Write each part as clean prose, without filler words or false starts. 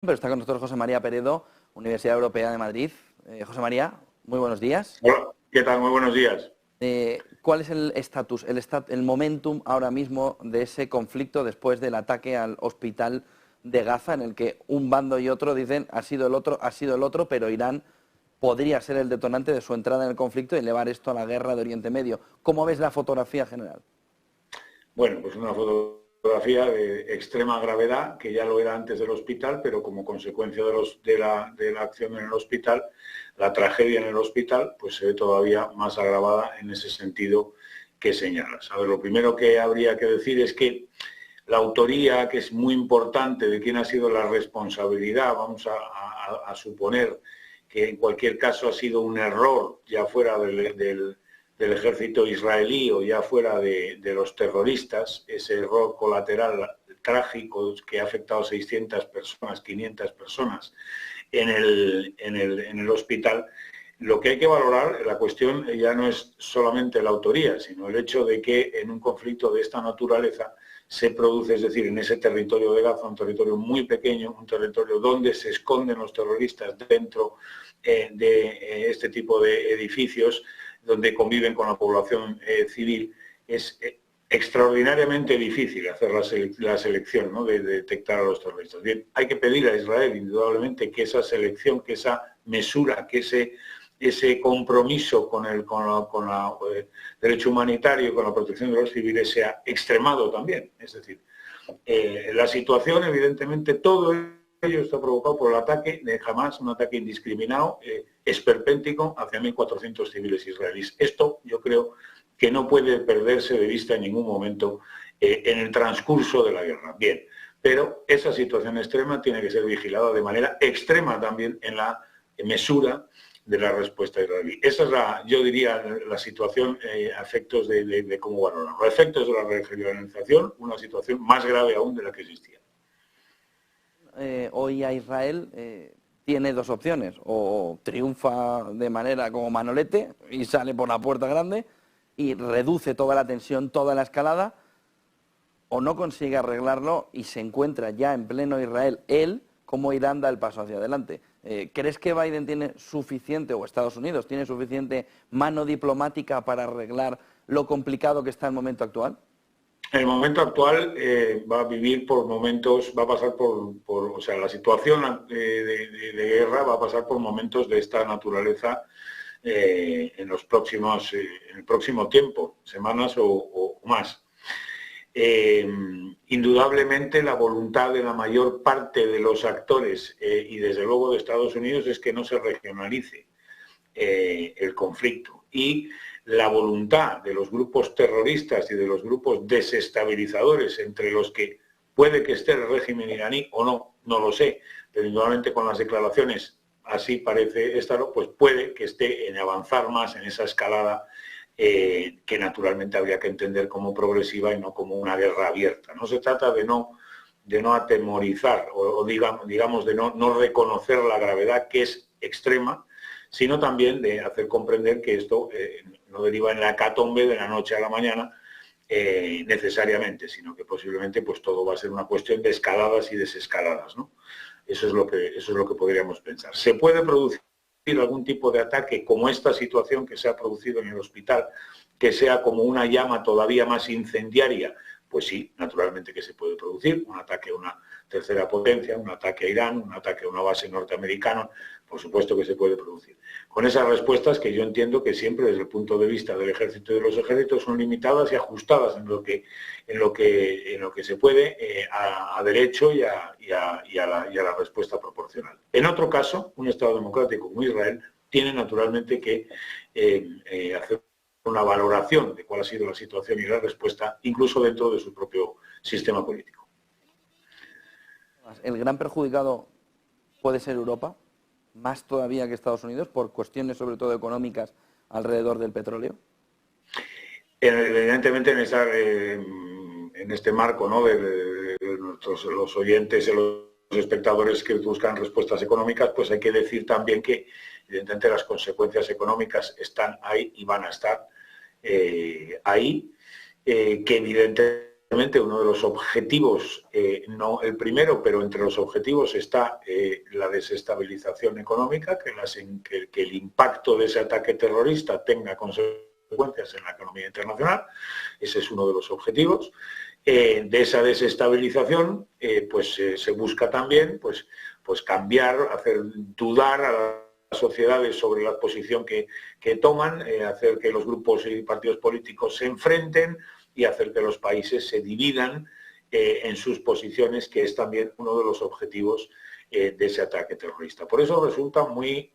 Pero está con nosotros José María Peredo, Universidad Europea de Madrid. José María, muy buenos días. Hola, ¿qué tal? Muy buenos días. ¿Cuál es el estatus, el momentum ahora mismo de ese conflicto después del ataque al hospital de Gaza, en el que un bando y otro dicen ha sido el otro, pero Irán podría ser el detonante de su entrada en el conflicto y elevar esto a la guerra de Oriente Medio? ¿Cómo ves la fotografía general? Bueno, pues una fotografía de extrema gravedad, que ya lo era antes del hospital, pero como consecuencia de la acción en el hospital, la tragedia en el hospital, pues se ve todavía más agravada en ese sentido que señalas. A ver, lo primero que habría que decir es que la autoría, que es muy importante, de quién ha sido la responsabilidad, vamos a suponer que en cualquier caso ha sido un error, ya fuera del ejército israelí o ya fuera de los terroristas, ese error colateral trágico que ha afectado a 600 personas, 500 personas en el hospital. Lo que hay que valorar, la cuestión ya no es solamente la autoría, sino el hecho de que en un conflicto de esta naturaleza se produce, es decir, en ese territorio de Gaza, un territorio muy pequeño, un territorio donde se esconden los terroristas dentro de este tipo de edificios, donde conviven con la población civil, es extraordinariamente difícil hacer la selección, ¿no?, de detectar a los terroristas. Bien, hay que pedir a Israel, indudablemente, que esa selección, que esa mesura, que ese compromiso con el derecho humanitario, con la protección de los civiles, sea extremado también. Es decir, la situación, evidentemente, todo ello está provocado por el ataque de Hamás, un ataque indiscriminado, esperpéntico, hacia 1.400 civiles israelíes. Esto, yo creo, que no puede perderse de vista en ningún momento en el transcurso de la guerra. Bien, pero esa situación extrema tiene que ser vigilada de manera extrema también en la mesura de la respuesta israelí. Esa es yo diría, la situación a efectos de cómo valorar. Los efectos de la regionalización, una situación más grave aún de la que existía. Hoy a Israel tiene dos opciones: o triunfa de manera como Manolete y sale por la puerta grande y reduce toda la tensión, toda la escalada, o no consigue arreglarlo y se encuentra ya en pleno Israel él, como Irán da el paso hacia adelante. ¿Crees que Biden tiene suficiente, o Estados Unidos tiene suficiente mano diplomática para arreglar lo complicado que está el momento actual? El momento actual va a vivir por momentos, va a pasar o sea, la situación de guerra va a pasar por momentos de esta naturaleza en el próximo tiempo, semanas o más. Indudablemente la voluntad de la mayor parte de los actores y desde luego de Estados Unidos es que no se regionalice el conflicto, y la voluntad de los grupos terroristas y de los grupos desestabilizadores, entre los que puede que esté el régimen iraní o no, no lo sé, pero indudablemente con las declaraciones así parece estarlo, pues puede que esté en avanzar más en esa escalada que naturalmente habría que entender como progresiva y no como una guerra abierta. No se trata de no atemorizar o digamos de no reconocer la gravedad, que es extrema, sino también de hacer comprender que esto no deriva en la hecatombe de la noche a la mañana necesariamente, sino que posiblemente pues todo va a ser una cuestión de escaladas y desescaladas, ¿no? Eso es lo que podríamos pensar. ¿Se puede producir algún tipo de ataque como esta situación que se ha producido en el hospital, que sea como una llama todavía más incendiaria? Pues sí, naturalmente que se puede producir un ataque a una tercera potencia, un ataque a Irán, un ataque a una base norteamericana, por supuesto que se puede producir. Con esas respuestas que yo entiendo que siempre desde el punto de vista del ejército y de los ejércitos son limitadas y ajustadas en lo que se puede a derecho y a la respuesta proporcional. En otro caso, un Estado democrático como Israel tiene naturalmente que hacer una valoración de cuál ha sido la situación y la respuesta, incluso dentro de su propio sistema político. ¿El gran perjudicado puede ser Europa, más todavía que Estados Unidos, por cuestiones sobre todo económicas alrededor del petróleo? Evidentemente en este marco, ¿no?, de los oyentes y los espectadores que buscan respuestas económicas, pues hay que decir también que evidentemente las consecuencias económicas están ahí y van a estar ahí, que evidentemente uno de los objetivos, no el primero, pero entre los objetivos está la desestabilización económica, que el impacto de ese ataque terrorista tenga consecuencias en la economía internacional. Ese es uno de los objetivos. De esa desestabilización se busca también pues cambiar, hacer dudar a las sociedades sobre la posición que toman, hacer que los grupos y partidos políticos se enfrenten y hacer que los países se dividan en sus posiciones, que es también uno de los objetivos de ese ataque terrorista. Por eso resulta muy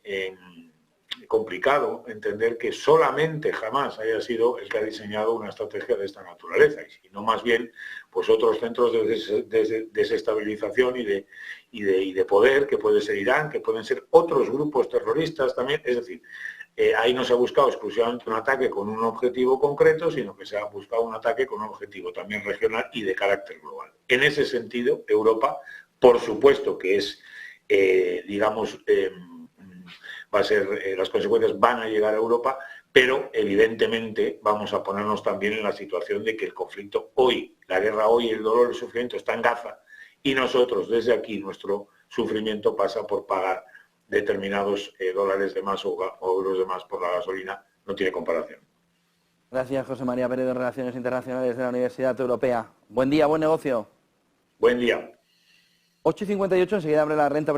complicado entender que solamente jamás haya sido el que ha diseñado una estrategia de esta naturaleza, y sino más bien pues otros centros de desestabilización y de poder, que puede ser Irán, que pueden ser otros grupos terroristas también. Es decir, ahí no se ha buscado exclusivamente un ataque con un objetivo concreto, sino que se ha buscado un ataque con un objetivo también regional y de carácter global. En ese sentido, Europa, por supuesto que es, va a ser, las consecuencias van a llegar a Europa, pero evidentemente vamos a ponernos también en la situación de que el conflicto hoy, la guerra hoy, el dolor, el sufrimiento está en Gaza, y nosotros desde aquí nuestro sufrimiento pasa por pagar determinados dólares de más o euros de más por la gasolina. No tiene comparación. Gracias, José María Pérez, de Relaciones Internacionales de la Universidad Europea. Buen día, buen negocio. Buen día. 8:58, enseguida abre la renta.